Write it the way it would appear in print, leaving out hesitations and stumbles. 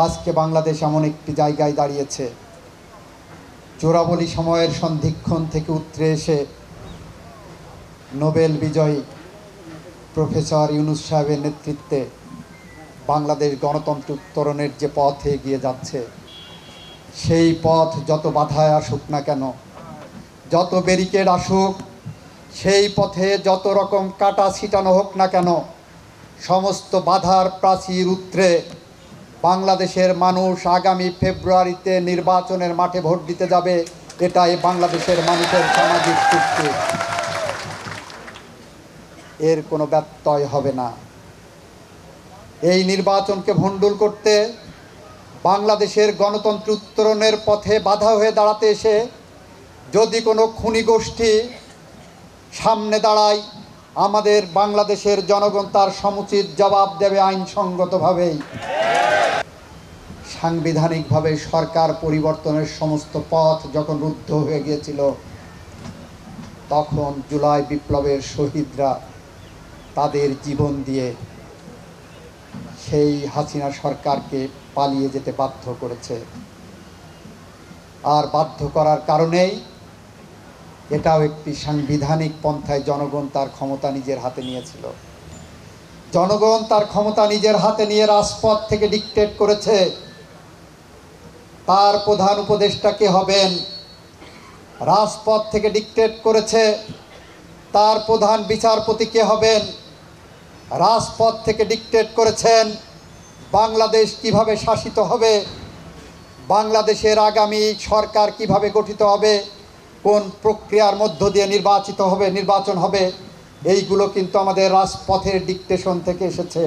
আজকে বাংলাদেশ এমন একটি জায়গায় দাঁড়িয়েছে, চোরাবলি সময়ের সন্ধিক্ষণ থেকে উতরে এসে নোবেল বিজয়ী প্রফেসর ইউনূস সাহেবের নেতৃত্বে বাংলাদেশ গণতন্ত্র উত্তরণের যে পথে এগিয়ে যাচ্ছে, সেই পথ যত বাধায় আসুক না কেন, যত ব্যারিকেড আসুক, সেই পথে যত রকম কাটা ছিটানো হোক না কেন, সমস্ত বাধার প্রাচীর উতরে বাংলাদেশের মানুষ আগামী ফেব্রুয়ারিতে নির্বাচনের মাঠে ভোট দিতে যাবে। এটাই বাংলাদেশের মানুষের সামাজিক চুক্তি, এর কোনো ব্যত্যয় হবে না। এই নির্বাচনকে ভণ্ডুল করতে, বাংলাদেশের গণতন্ত্র উত্তরণের পথে বাধা হয়ে দাঁড়াতে এসে যদি কোনো খুনি গোষ্ঠী সামনে দাঁড়ায়, আমাদের বাংলাদেশের জনগণ তার সমুচিত জবাব দেবে আইনসঙ্গতভাবেই। সাংবিধানিকভাবে সরকার পরিবর্তনের সমস্ত পথ যখন রুদ্ধ হয়ে গিয়েছিল, তখন জুলাই বিপ্লবের শহীদরা তাদের জীবন দিয়ে সেই হাসিনা সরকারকে পালিয়ে যেতে বাধ্য করেছে। আর বাধ্য করার কারণেই এটাও একটি সাংবিধানিক পন্থায় জনগণ তার ক্ষমতা নিজের হাতে নিয়েছিল। জনগণ তার ক্ষমতা নিজের হাতে নিয়ে রাজপথ থেকে ডিক্টেট করেছে তার প্রধান উপদেষ্টা কে হবেন, রাজপথ থেকে ডিক্টেট করেছে তার প্রধান বিচারপতি কে হবেন, রাজপথ থেকে ডিক্টেট করেছেন বাংলাদেশ কিভাবে শাসিত হবে, বাংলাদেশের আগামী সরকার কিভাবে গঠিত হবে, কোন প্রক্রিয়ার মধ্য দিয়ে নির্বাচন হবে। এইগুলো কিন্তু আমাদের রাজপথের ডিক্টেশন থেকে এসেছে।